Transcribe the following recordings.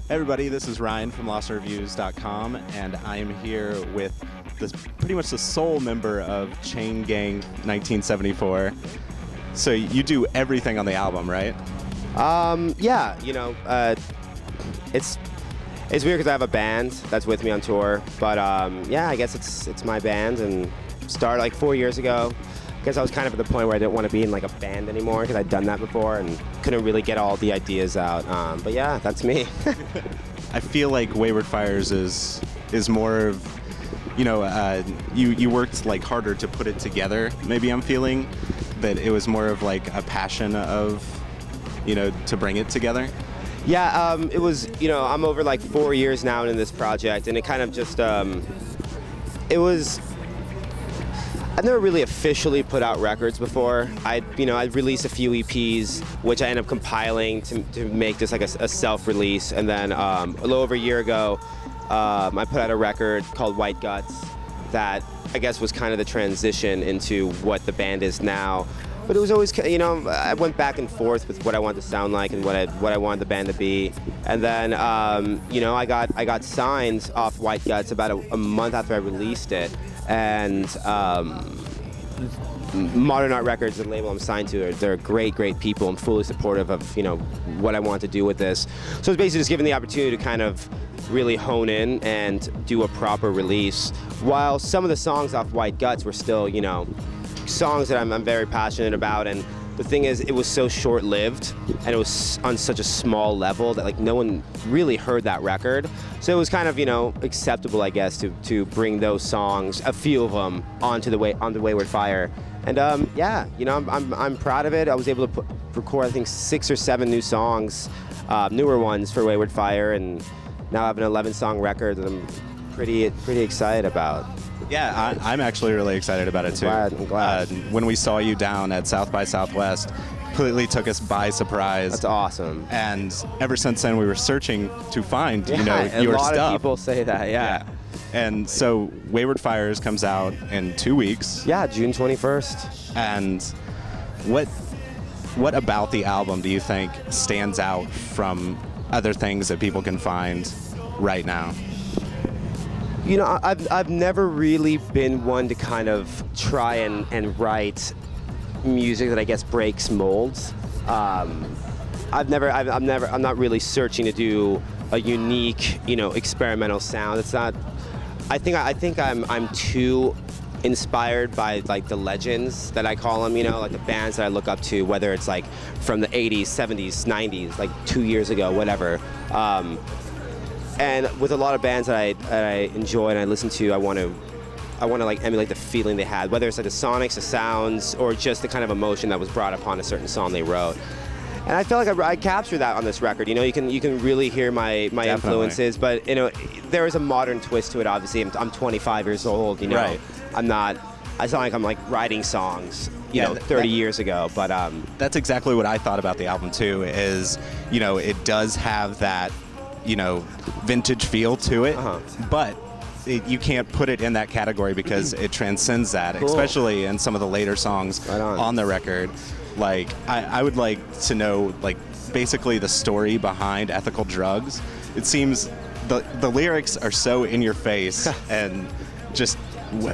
Hey everybody, this is Ryan from LostReviews.com, and I am here with pretty much the sole member of Chain Gang 1974. So you do everything on the album, right? Yeah, you know, it's weird because I have a band that's with me on tour, but yeah, I guess it's my band, and started like 4 years ago. I guess I was kind of at the point where I didn't want to be in like a band anymore because I'd done that before and couldn't really get all the ideas out. But yeah, that's me. I feel like Wayward Fires is more of, you know, you worked like harder to put it together. Maybe I'm feeling that it was more of like a passion of, you know, to bring it together. Yeah, it was, you know, I'm over like 4 years now in this project, and it kind of just, it was, I've never really officially put out records before. I'd released a few EPs, which I ended up compiling to make this like a self-release. And then a little over a year ago, I put out a record called White Guts that I guess was kind of the transition into what the band is now. But it was always, you know, I went back and forth with what I wanted to sound like and what I wanted the band to be. And then, you know, I got signed off White Guts about a month after I released it. And Modern Art Records, the label I'm signed to, they're great people and fully supportive of, you know, what I want to do with this. So it's basically just given the opportunity to kind of really hone in and do a proper release. While some of the songs off White Guts were still, you know, songs that I'm very passionate about, and the thing is, it was so short-lived, and it was on such a small level that like no one really heard that record. So it was kind of, you know, acceptable, I guess, to bring those songs, a few of them, onto Wayward Fire. And yeah, you know, I'm proud of it. I was able to record I think 6 or 7 new songs, newer ones for Wayward Fire, and now I have an 11-song record that I'm pretty excited about. Yeah, I'm actually really excited about it too. I'm glad. When we saw you down at South by Southwest, completely took us by surprise. That's awesome. And ever since then, we were searching to find, you know, your stuff. A lot of people say that, yeah. And so Wayward Fires comes out in 2 weeks. Yeah, June 21st. And what about the album do you think stands out from other things that people can find right now? You know, I've never really been one to kind of try and write music that I guess breaks molds. I'm not really searching to do a unique, you know, experimental sound. It's not. I think I'm too inspired by like the legends that I call them, you know, like the bands that I look up to, whether it's like from the 80s, 70s, 90s, like 2 years ago, whatever. And with a lot of bands that I enjoy and I listen to, I want to like emulate the feeling they had, whether it's like the sonics, the sounds, or just the kind of emotion that was brought upon a certain song they wrote. And I feel like I captured that on this record. You know, you can really hear my influences, but you know, there is a modern twist to it. Obviously, I'm 25 years old. You know, right. I sound like I'm like writing songs, you know, 30 years ago. But that's exactly what I thought about the album too. Is, you know, it does have that, you know, vintage feel to it, but you can't put it in that category because it transcends that, especially in some of the later songs on the record. Like, I would like to know, like, basically the story behind Ethical Drugs. It seems the lyrics are so in your face, and just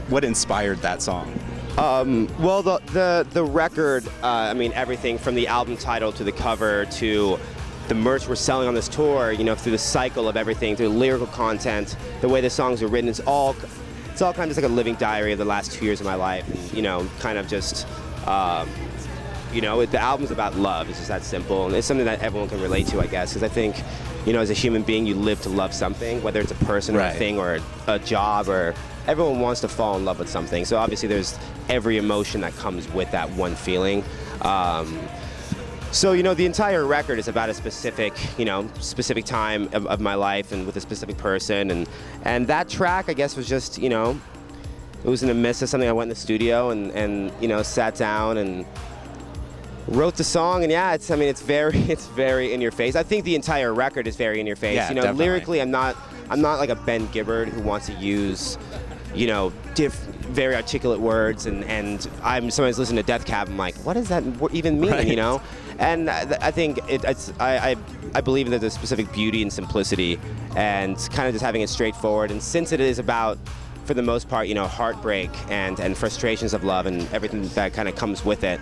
what inspired that song? Well, the record, I mean, everything from the album title to the cover to the merch we're selling on this tour, you know, through the cycle of everything, through the lyrical content, the way the songs are written, it's all kind of just like a living diary of the last 2 years of my life, and, you know, kind of just, you know, the album's about love. It's just that simple, and it's something that everyone can relate to, I guess, because I think, you know, as a human being, you live to love something, whether it's a person or a thing or a job, or everyone wants to fall in love with something. So obviously there's every emotion that comes with that one feeling. So, you know, the entire record is about a specific, you know, specific time of my life and with a specific person. And that track, I guess, was just, you know, it was in the midst of something. I went in the studio and you know, sat down and wrote the song. And yeah, it's very in your face. I think the entire record is very in your face. Yeah, you know, definitely. Lyrically, I'm not like a Ben Gibbard who wants to use, you know, very articulate words, and I'm sometimes listening to Death Cab, I'm like, what does that even mean, you know? And I think I believe that there's a specific beauty and simplicity, and kind of just having it straightforward. And since it is about, for the most part, you know, heartbreak and frustrations of love and everything that kind of comes with it,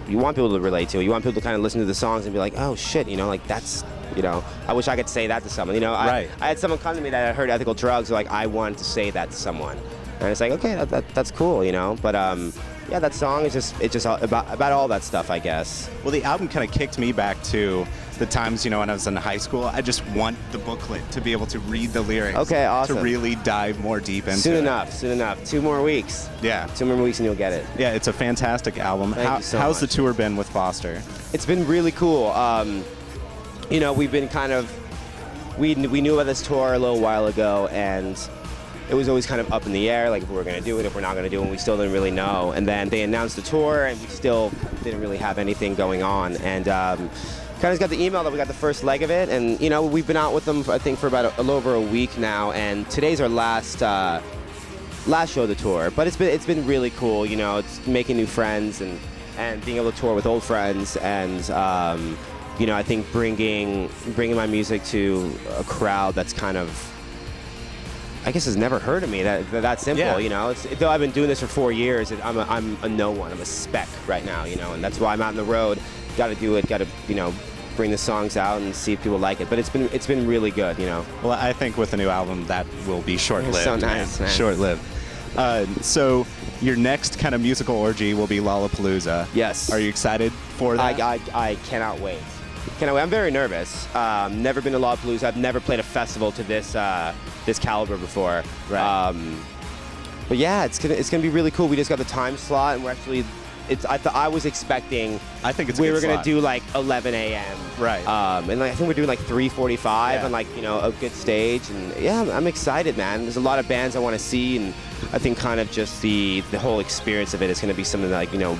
you want people to relate to it. You want people to kind of listen to the songs and be like, oh shit, you know, like that's, you know, I wish I could say that to someone. You know, I had someone come to me that had heard ethical drugs, like I wanted to say that to someone, and it's like, okay, that's cool, you know. But yeah, that song is just about all that stuff, I guess. Well, the album kind of kicked me back to the times, you know, when I was in high school. I just want the booklet to be able to read the lyrics. Okay, awesome. To really dive more deep into it. Soon enough. 2 more weeks. Yeah. 2 more weeks and you'll get it. Yeah, it's a fantastic album. Thank you so how's much. the tour been with Foster? It's been really cool. You know, we've been kind of, we knew about this tour a little while ago, and it was always kind of up in the air, like if we were going to do it, if we're not going to do it, and we still didn't really know. And then they announced the tour, and we still didn't really have anything going on. And kind of got the email that we got the first leg of it, and you know, we've been out with them, I think, for about a little over a week now, and today's our last show of the tour. But it's been really cool, you know, it's making new friends and being able to tour with old friends, and you know, I think bringing my music to a crowd that's kind of, I guess, has never heard of me. That simple, yeah. You know. Though I've been doing this for 4 years, I'm a no one. I'm a speck right now, you know, and that's why I'm out on the road. Got to do it. Got to, you know, bring the songs out and see if people like it. But it's been really good, you know. Well, I think with the new album that will be short-lived. So nice, man. Short-lived. So your next kind of musical orgy will be Lollapalooza. Yes. Are you excited for that? I cannot wait. Cannot wait. I'm very nervous. Never been to Lollapalooza. I've never played a festival to this caliber before. Right. But yeah, it's gonna be really cool. We just got the time slot, and we're actually. I was expecting. I think we were gonna do like 11 a.m. Right. And like, I think we're doing like 3:45 on, like, you know, a good stage, and yeah, I'm excited, man. There's a lot of bands I want to see, and I think kind of just the whole experience of it is gonna be something that, like, you know,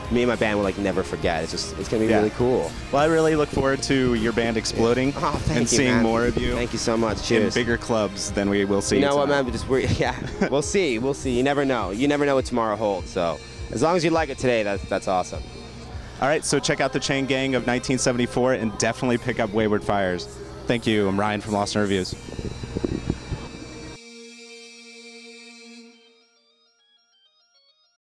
me and my band will like never forget. It's gonna be really cool. Well, I really look forward to your band exploding and seeing man. more of you. Thank you so much. Cheers. In bigger clubs than we will see. You know what, man? Yeah, we'll see. We'll see. You never know. You never know what tomorrow holds. So as long as you like it today, that's awesome. All right, so check out the Chain Gang of 1974 and definitely pick up Wayward Fires. Thank you. I'm Ryan from Lost in Reviews.